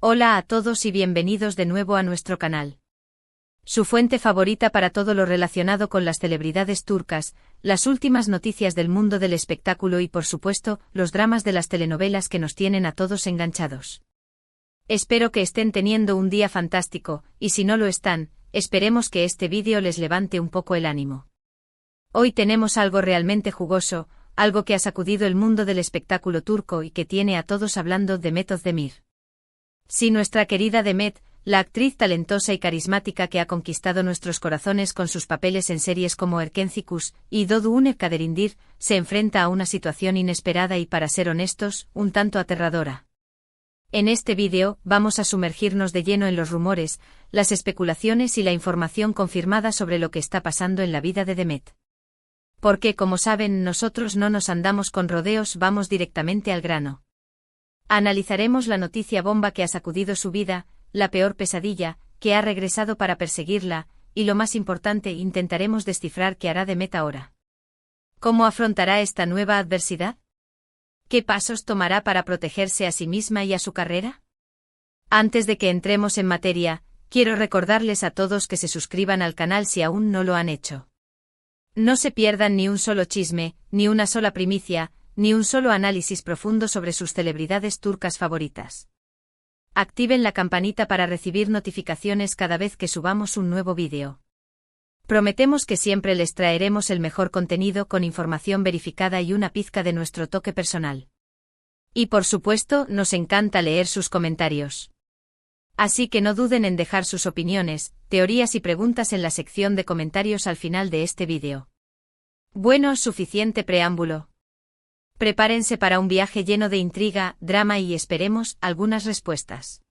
Hola a todos y bienvenidos de nuevo a nuestro canal. Su fuente favorita para todo lo relacionado con las celebridades turcas, las últimas noticias del mundo del espectáculo y por supuesto, los dramas de las telenovelas que nos tienen a todos enganchados. Espero que estén teniendo un día fantástico, y si no lo están, esperemos que este vídeo les levante un poco el ánimo. Hoy tenemos algo realmente jugoso, algo que ha sacudido el mundo del espectáculo turco y que tiene a todos hablando de Demet Özdemir. Sí, nuestra querida Demet, la actriz talentosa y carismática que ha conquistado nuestros corazones con sus papeles en series como Erkenci Kuş y Doğduğun Kaderindir, se enfrenta a una situación inesperada y, para ser honestos, un tanto aterradora. En este vídeo, vamos a sumergirnos de lleno en los rumores, las especulaciones y la información confirmada sobre lo que está pasando en la vida de Demet. Porque, como saben, nosotros no nos andamos con rodeos, vamos directamente al grano. Analizaremos la noticia bomba que ha sacudido su vida, la peor pesadilla, que ha regresado para perseguirla, y lo más importante, intentaremos descifrar qué hará Demet ahora. ¿Cómo afrontará esta nueva adversidad? ¿Qué pasos tomará para protegerse a sí misma y a su carrera? Antes de que entremos en materia, quiero recordarles a todos que se suscriban al canal si aún no lo han hecho. No se pierdan ni un solo chisme, ni una sola primicia, ni un solo análisis profundo sobre sus celebridades turcas favoritas. Activen la campanita para recibir notificaciones cada vez que subamos un nuevo vídeo. Prometemos que siempre les traeremos el mejor contenido con información verificada y una pizca de nuestro toque personal. Y por supuesto, nos encanta leer sus comentarios. Así que no duden en dejar sus opiniones, teorías y preguntas en la sección de comentarios al final de este vídeo. Bueno, suficiente preámbulo. Prepárense para un viaje lleno de intriga, drama y, esperemos, algunas respuestas.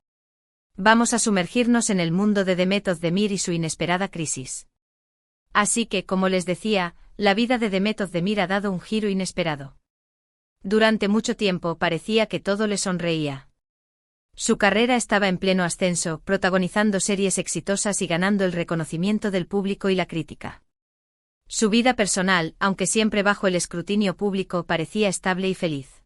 Vamos a sumergirnos en el mundo de Demet Özdemir y su inesperada crisis. Así que, como les decía, la vida de Demet Özdemir ha dado un giro inesperado. Durante mucho tiempo parecía que todo le sonreía. Su carrera estaba en pleno ascenso, protagonizando series exitosas y ganando el reconocimiento del público y la crítica. Su vida personal, aunque siempre bajo el escrutinio público, parecía estable y feliz.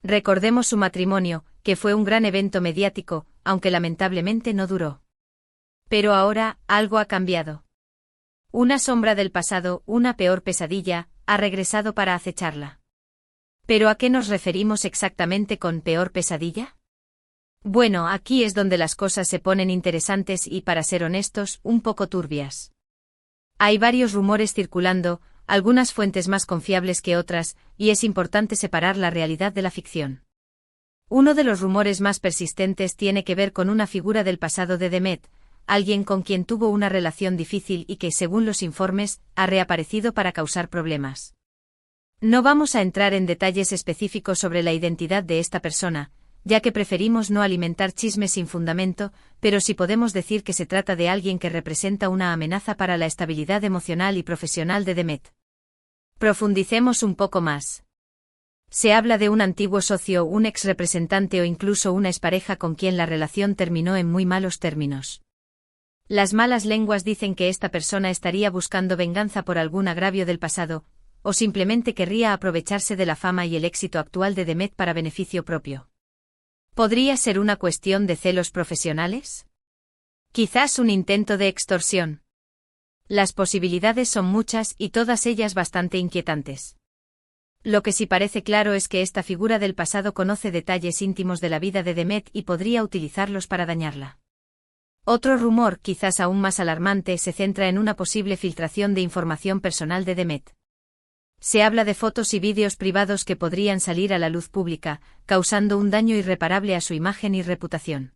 Recordemos su matrimonio, que fue un gran evento mediático, aunque lamentablemente no duró. Pero ahora, algo ha cambiado. Una sombra del pasado, una peor pesadilla, ha regresado para acecharla. ¿Pero a qué nos referimos exactamente con peor pesadilla? Bueno, aquí es donde las cosas se ponen interesantes y, para ser honestos, un poco turbias. Hay varios rumores circulando, algunas fuentes más confiables que otras, y es importante separar la realidad de la ficción. Uno de los rumores más persistentes tiene que ver con una figura del pasado de Demet, alguien con quien tuvo una relación difícil y que, según los informes, ha reaparecido para causar problemas. No vamos a entrar en detalles específicos sobre la identidad de esta persona, ya que preferimos no alimentar chismes sin fundamento, pero sí podemos decir que se trata de alguien que representa una amenaza para la estabilidad emocional y profesional de Demet. Profundicemos un poco más. Se habla de un antiguo socio, un ex representante o incluso una expareja con quien la relación terminó en muy malos términos. Las malas lenguas dicen que esta persona estaría buscando venganza por algún agravio del pasado, o simplemente querría aprovecharse de la fama y el éxito actual de Demet para beneficio propio. ¿Podría ser una cuestión de celos profesionales? ¿Quizás un intento de extorsión? Las posibilidades son muchas y todas ellas bastante inquietantes. Lo que sí parece claro es que esta figura del pasado conoce detalles íntimos de la vida de Demet y podría utilizarlos para dañarla. Otro rumor, quizás aún más alarmante, se centra en una posible filtración de información personal de Demet. Se habla de fotos y vídeos privados que podrían salir a la luz pública, causando un daño irreparable a su imagen y reputación.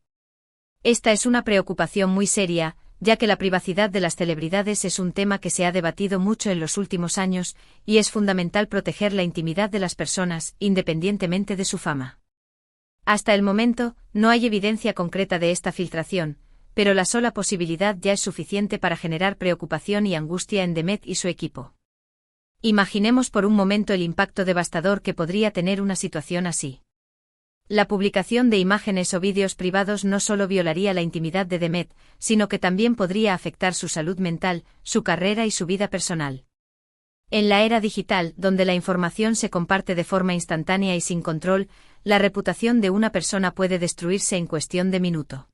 Esta es una preocupación muy seria, ya que la privacidad de las celebridades es un tema que se ha debatido mucho en los últimos años, y es fundamental proteger la intimidad de las personas, independientemente de su fama. Hasta el momento, no hay evidencia concreta de esta filtración, pero la sola posibilidad ya es suficiente para generar preocupación y angustia en Demet y su equipo. Imaginemos por un momento el impacto devastador que podría tener una situación así. La publicación de imágenes o vídeos privados no solo violaría la intimidad de Demet, sino que también podría afectar su salud mental, su carrera y su vida personal. En la era digital, donde la información se comparte de forma instantánea y sin control, la reputación de una persona puede destruirse en cuestión de minuto.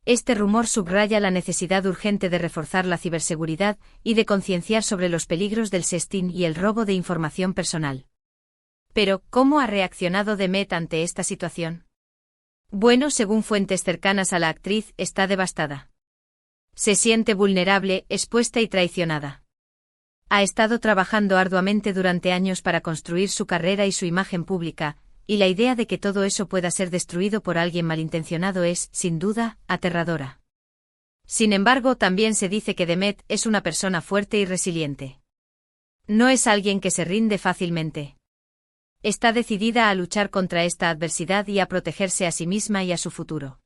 Este rumor subraya la necesidad urgente de reforzar la ciberseguridad y de concienciar sobre los peligros del sexting y el robo de información personal. Pero, ¿cómo ha reaccionado Demet ante esta situación? Bueno, según fuentes cercanas a la actriz, está devastada. Se siente vulnerable, expuesta y traicionada. Ha estado trabajando arduamente durante años para construir su carrera y su imagen pública, y la idea de que todo eso pueda ser destruido por alguien malintencionado es, sin duda, aterradora. Sin embargo, también se dice que Demet es una persona fuerte y resiliente. No es alguien que se rinde fácilmente. Está decidida a luchar contra esta adversidad y a protegerse a sí misma y a su futuro.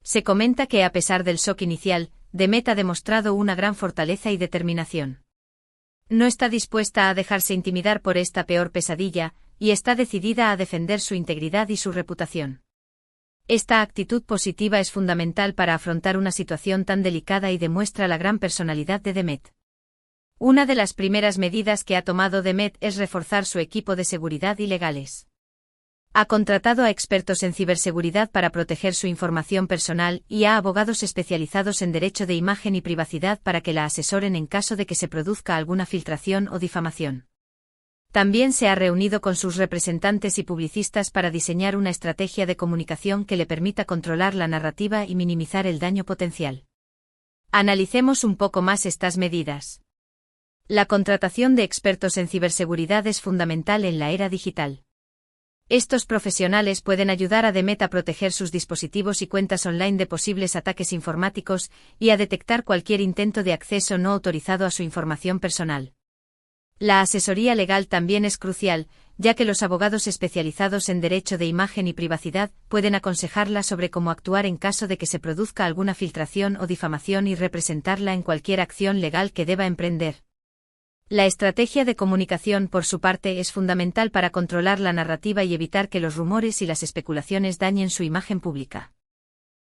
Se comenta que a pesar del shock inicial, Demet ha demostrado una gran fortaleza y determinación. No está dispuesta a dejarse intimidar por esta peor pesadilla, y está decidida a defender su integridad y su reputación. Esta actitud positiva es fundamental para afrontar una situación tan delicada y demuestra la gran personalidad de Demet. Una de las primeras medidas que ha tomado Demet es reforzar su equipo de seguridad y legales. Ha contratado a expertos en ciberseguridad para proteger su información personal y a abogados especializados en derecho de imagen y privacidad para que la asesoren en caso de que se produzca alguna filtración o difamación. También se ha reunido con sus representantes y publicistas para diseñar una estrategia de comunicación que le permita controlar la narrativa y minimizar el daño potencial. Analicemos un poco más estas medidas. La contratación de expertos en ciberseguridad es fundamental en la era digital. Estos profesionales pueden ayudar a Demet a proteger sus dispositivos y cuentas online de posibles ataques informáticos y a detectar cualquier intento de acceso no autorizado a su información personal. La asesoría legal también es crucial, ya que los abogados especializados en derecho de imagen y privacidad pueden aconsejarla sobre cómo actuar en caso de que se produzca alguna filtración o difamación y representarla en cualquier acción legal que deba emprender. La estrategia de comunicación, por su parte, es fundamental para controlar la narrativa y evitar que los rumores y las especulaciones dañen su imagen pública.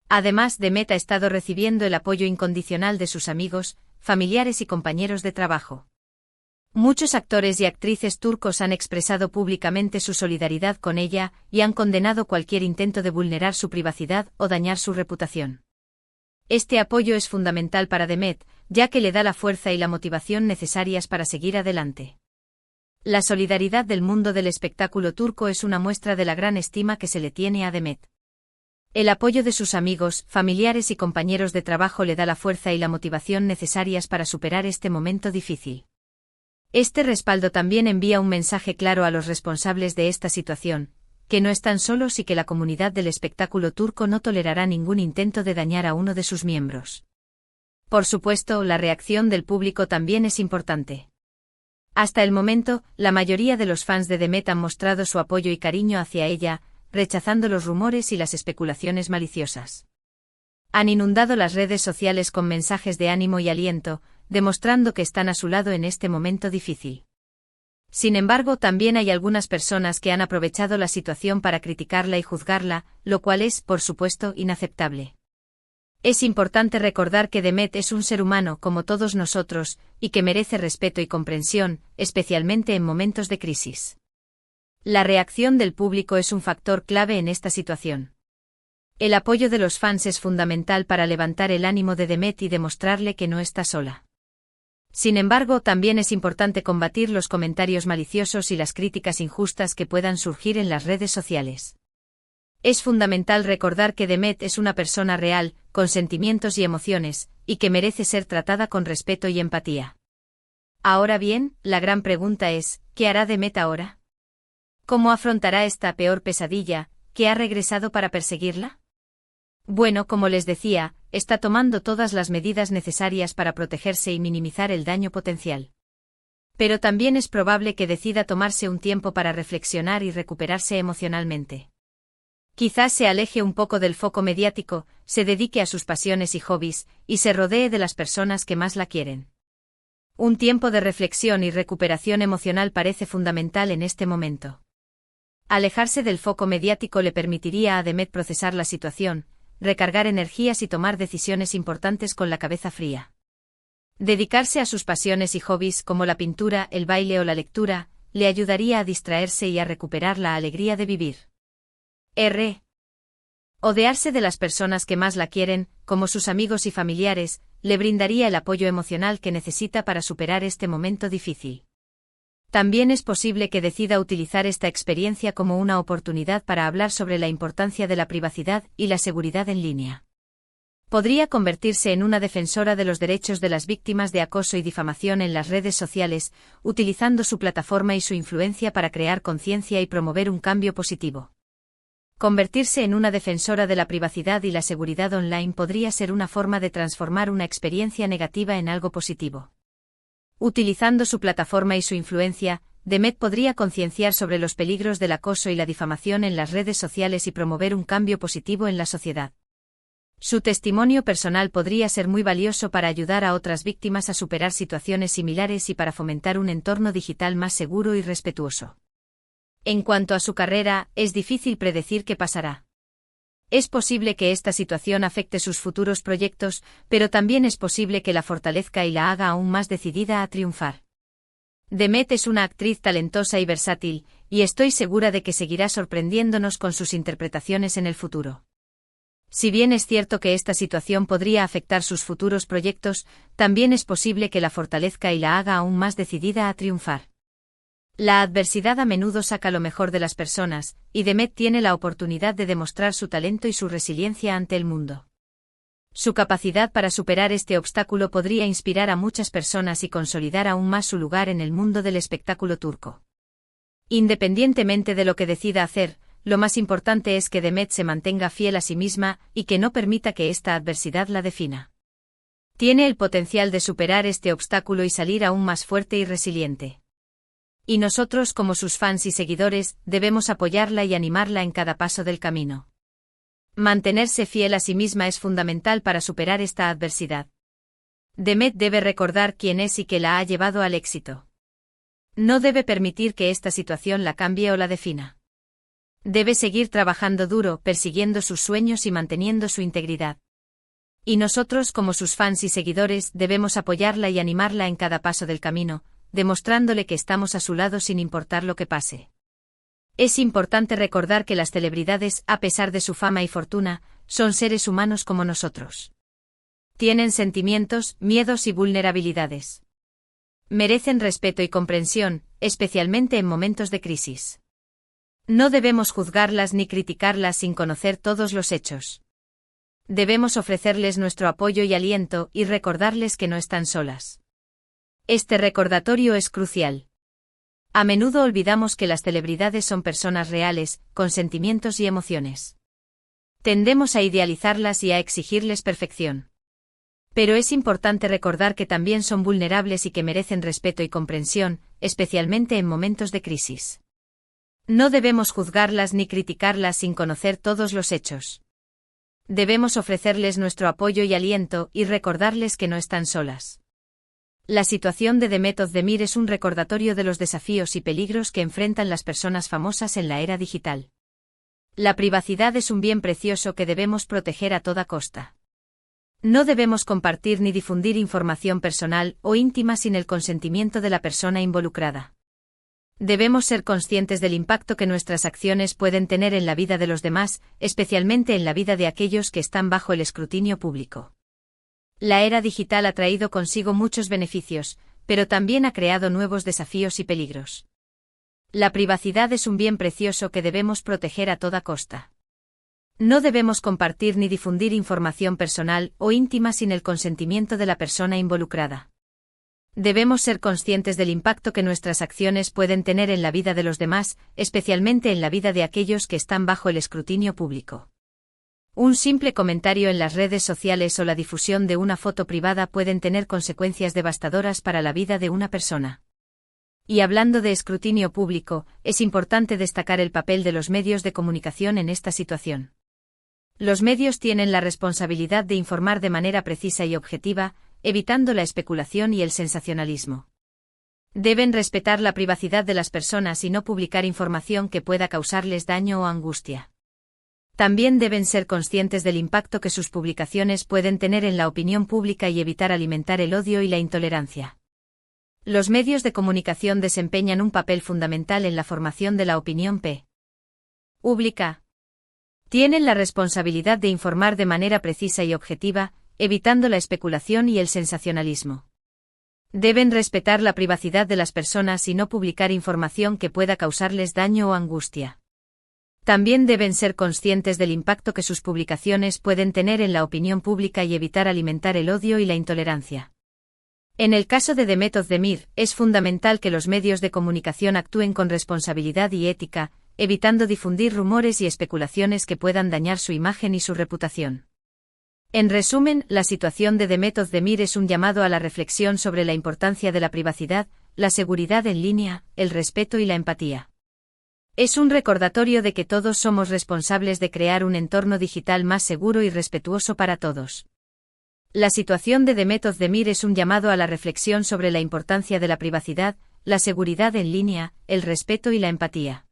Además, Demet ha estado recibiendo el apoyo incondicional de sus amigos, familiares y compañeros de trabajo. Muchos actores y actrices turcos han expresado públicamente su solidaridad con ella y han condenado cualquier intento de vulnerar su privacidad o dañar su reputación. Este apoyo es fundamental para Demet, ya que le da la fuerza y la motivación necesarias para seguir adelante. La solidaridad del mundo del espectáculo turco es una muestra de la gran estima que se le tiene a Demet. El apoyo de sus amigos, familiares y compañeros de trabajo le da la fuerza y la motivación necesarias para superar este momento difícil. Este respaldo también envía un mensaje claro a los responsables de esta situación, que no están solos y que la comunidad del espectáculo turco no tolerará ningún intento de dañar a uno de sus miembros. Por supuesto, la reacción del público también es importante. Hasta el momento, la mayoría de los fans de Demet han mostrado su apoyo y cariño hacia ella, rechazando los rumores y las especulaciones maliciosas. Han inundado las redes sociales con mensajes de ánimo y aliento, demostrando que están a su lado en este momento difícil. Sin embargo, también hay algunas personas que han aprovechado la situación para criticarla y juzgarla, lo cual es, por supuesto, inaceptable. Es importante recordar que Demet es un ser humano como todos nosotros, y que merece respeto y comprensión, especialmente en momentos de crisis. La reacción del público es un factor clave en esta situación. El apoyo de los fans es fundamental para levantar el ánimo de Demet y demostrarle que no está sola. Sin embargo, también es importante combatir los comentarios maliciosos y las críticas injustas que puedan surgir en las redes sociales. Es fundamental recordar que Demet es una persona real, con sentimientos y emociones, y que merece ser tratada con respeto y empatía. Ahora bien, la gran pregunta es, ¿qué hará Demet ahora? ¿Cómo afrontará esta peor pesadilla, que ha regresado para perseguirla? Bueno, como les decía, está tomando todas las medidas necesarias para protegerse y minimizar el daño potencial. Pero también es probable que decida tomarse un tiempo para reflexionar y recuperarse emocionalmente. Quizás se aleje un poco del foco mediático, se dedique a sus pasiones y hobbies, y se rodee de las personas que más la quieren. Un tiempo de reflexión y recuperación emocional parece fundamental en este momento. Alejarse del foco mediático le permitiría a Demet procesar la situación, recargar energías y tomar decisiones importantes con la cabeza fría. Dedicarse a sus pasiones y hobbies como la pintura, el baile o la lectura, le ayudaría a distraerse y a recuperar la alegría de vivir. Odearse de las personas que más la quieren, como sus amigos y familiares, le brindaría el apoyo emocional que necesita para superar este momento difícil. También es posible que decida utilizar esta experiencia como una oportunidad para hablar sobre la importancia de la privacidad y la seguridad en línea. Podría convertirse en una defensora de los derechos de las víctimas de acoso y difamación en las redes sociales, utilizando su plataforma y su influencia para crear conciencia y promover un cambio positivo. Convertirse en una defensora de la privacidad y la seguridad online podría ser una forma de transformar una experiencia negativa en algo positivo. Utilizando su plataforma y su influencia, Demet podría concienciar sobre los peligros del acoso y la difamación en las redes sociales y promover un cambio positivo en la sociedad. Su testimonio personal podría ser muy valioso para ayudar a otras víctimas a superar situaciones similares y para fomentar un entorno digital más seguro y respetuoso. En cuanto a su carrera, es difícil predecir qué pasará. Es posible que esta situación afecte sus futuros proyectos, pero también es posible que la fortalezca y la haga aún más decidida a triunfar. Demet es una actriz talentosa y versátil, y estoy segura de que seguirá sorprendiéndonos con sus interpretaciones en el futuro. Si bien es cierto que esta situación podría afectar sus futuros proyectos, también es posible que la fortalezca y la haga aún más decidida a triunfar. La adversidad a menudo saca lo mejor de las personas, y Demet tiene la oportunidad de demostrar su talento y su resiliencia ante el mundo. Su capacidad para superar este obstáculo podría inspirar a muchas personas y consolidar aún más su lugar en el mundo del espectáculo turco. Independientemente de lo que decida hacer, lo más importante es que Demet se mantenga fiel a sí misma y que no permita que esta adversidad la defina. Tiene el potencial de superar este obstáculo y salir aún más fuerte y resiliente. Y nosotros, como sus fans y seguidores, debemos apoyarla y animarla en cada paso del camino. Mantenerse fiel a sí misma es fundamental para superar esta adversidad. Demet debe recordar quién es y qué la ha llevado al éxito. No debe permitir que esta situación la cambie o la defina. Debe seguir trabajando duro, persiguiendo sus sueños y manteniendo su integridad. Y nosotros, como sus fans y seguidores, debemos apoyarla y animarla en cada paso del camino, demostrándole que estamos a su lado sin importar lo que pase. Es importante recordar que las celebridades, a pesar de su fama y fortuna, son seres humanos como nosotros. Tienen sentimientos, miedos y vulnerabilidades. Merecen respeto y comprensión, especialmente en momentos de crisis. No debemos juzgarlas ni criticarlas sin conocer todos los hechos. Debemos ofrecerles nuestro apoyo y aliento y recordarles que no están solas. Este recordatorio es crucial. A menudo olvidamos que las celebridades son personas reales, con sentimientos y emociones. Tendemos a idealizarlas y a exigirles perfección. Pero es importante recordar que también son vulnerables y que merecen respeto y comprensión, especialmente en momentos de crisis. No debemos juzgarlas ni criticarlas sin conocer todos los hechos. Debemos ofrecerles nuestro apoyo y aliento y recordarles que no están solas. La situación de Demet Özdemir es un recordatorio de los desafíos y peligros que enfrentan las personas famosas en la era digital. La privacidad es un bien precioso que debemos proteger a toda costa. No debemos compartir ni difundir información personal o íntima sin el consentimiento de la persona involucrada. Debemos ser conscientes del impacto que nuestras acciones pueden tener en la vida de los demás, especialmente en la vida de aquellos que están bajo el escrutinio público. La era digital ha traído consigo muchos beneficios, pero también ha creado nuevos desafíos y peligros. La privacidad es un bien precioso que debemos proteger a toda costa. No debemos compartir ni difundir información personal o íntima sin el consentimiento de la persona involucrada. Debemos ser conscientes del impacto que nuestras acciones pueden tener en la vida de los demás, especialmente en la vida de aquellos que están bajo el escrutinio público. Un simple comentario en las redes sociales o la difusión de una foto privada pueden tener consecuencias devastadoras para la vida de una persona. Y hablando de escrutinio público, es importante destacar el papel de los medios de comunicación en esta situación. Los medios tienen la responsabilidad de informar de manera precisa y objetiva, evitando la especulación y el sensacionalismo. Deben respetar la privacidad de las personas y no publicar información que pueda causarles daño o angustia. También deben ser conscientes del impacto que sus publicaciones pueden tener en la opinión pública y evitar alimentar el odio y la intolerancia. Los medios de comunicación desempeñan un papel fundamental en la formación de la opinión pública. Tienen la responsabilidad de informar de manera precisa y objetiva, evitando la especulación y el sensacionalismo. Deben respetar la privacidad de las personas y no publicar información que pueda causarles daño o angustia. También deben ser conscientes del impacto que sus publicaciones pueden tener en la opinión pública y evitar alimentar el odio y la intolerancia. En el caso de Demet Özdemir, es fundamental que los medios de comunicación actúen con responsabilidad y ética, evitando difundir rumores y especulaciones que puedan dañar su imagen y su reputación. En resumen, la situación de Demet Özdemir es un llamado a la reflexión sobre la importancia de la privacidad, la seguridad en línea, el respeto y la empatía. Es un recordatorio de que todos somos responsables de crear un entorno digital más seguro y respetuoso para todos. La situación de Demet Özdemir es un llamado a la reflexión sobre la importancia de la privacidad, la seguridad en línea, el respeto y la empatía.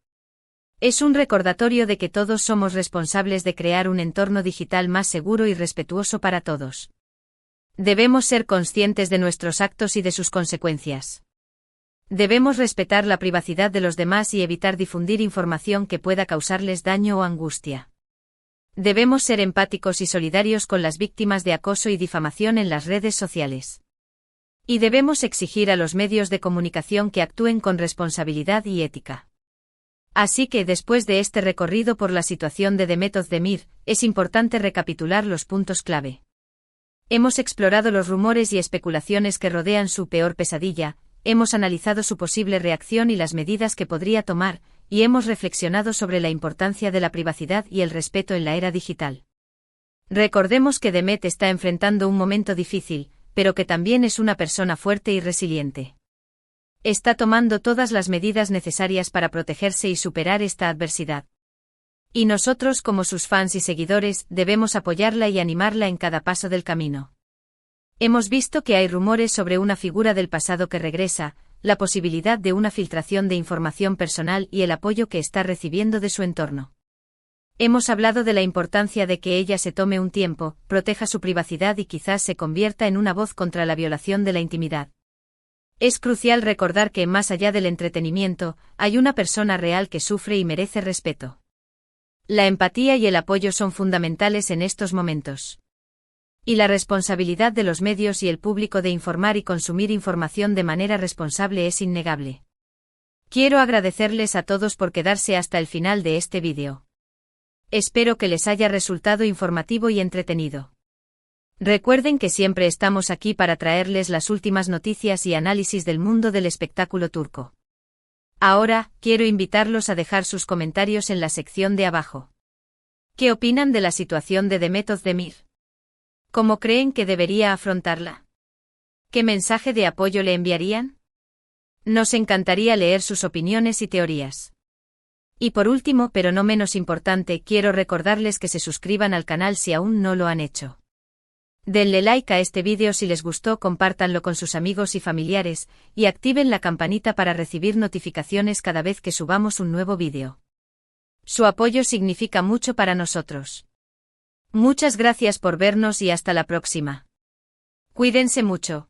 Es un recordatorio de que todos somos responsables de crear un entorno digital más seguro y respetuoso para todos. Debemos ser conscientes de nuestros actos y de sus consecuencias. Debemos respetar la privacidad de los demás y evitar difundir información que pueda causarles daño o angustia. Debemos ser empáticos y solidarios con las víctimas de acoso y difamación en las redes sociales. Y debemos exigir a los medios de comunicación que actúen con responsabilidad y ética. Así que después de este recorrido por la situación de Demet Özdemir, es importante recapitular los puntos clave. Hemos explorado los rumores y especulaciones que rodean su peor pesadilla, hemos analizado su posible reacción y las medidas que podría tomar, y hemos reflexionado sobre la importancia de la privacidad y el respeto en la era digital. Recordemos que Demet está enfrentando un momento difícil, pero que también es una persona fuerte y resiliente. Está tomando todas las medidas necesarias para protegerse y superar esta adversidad. Y nosotros, como sus fans y seguidores, debemos apoyarla y animarla en cada paso del camino. Hemos visto que hay rumores sobre una figura del pasado que regresa, la posibilidad de una filtración de información personal y el apoyo que está recibiendo de su entorno. Hemos hablado de la importancia de que ella se tome un tiempo, proteja su privacidad y quizás se convierta en una voz contra la violación de la intimidad. Es crucial recordar que, más allá del entretenimiento, hay una persona real que sufre y merece respeto. La empatía y el apoyo son fundamentales en estos momentos. Y la responsabilidad de los medios y el público de informar y consumir información de manera responsable es innegable. Quiero agradecerles a todos por quedarse hasta el final de este vídeo. Espero que les haya resultado informativo y entretenido. Recuerden que siempre estamos aquí para traerles las últimas noticias y análisis del mundo del espectáculo turco. Ahora, quiero invitarlos a dejar sus comentarios en la sección de abajo. ¿Qué opinan de la situación de Demet Özdemir? ¿Cómo creen que debería afrontarla? ¿Qué mensaje de apoyo le enviarían? Nos encantaría leer sus opiniones y teorías. Y por último, pero no menos importante, quiero recordarles que se suscriban al canal si aún no lo han hecho. Denle like a este vídeo si les gustó, compártanlo con sus amigos y familiares, y activen la campanita para recibir notificaciones cada vez que subamos un nuevo vídeo. Su apoyo significa mucho para nosotros. Muchas gracias por vernos y hasta la próxima. Cuídense mucho.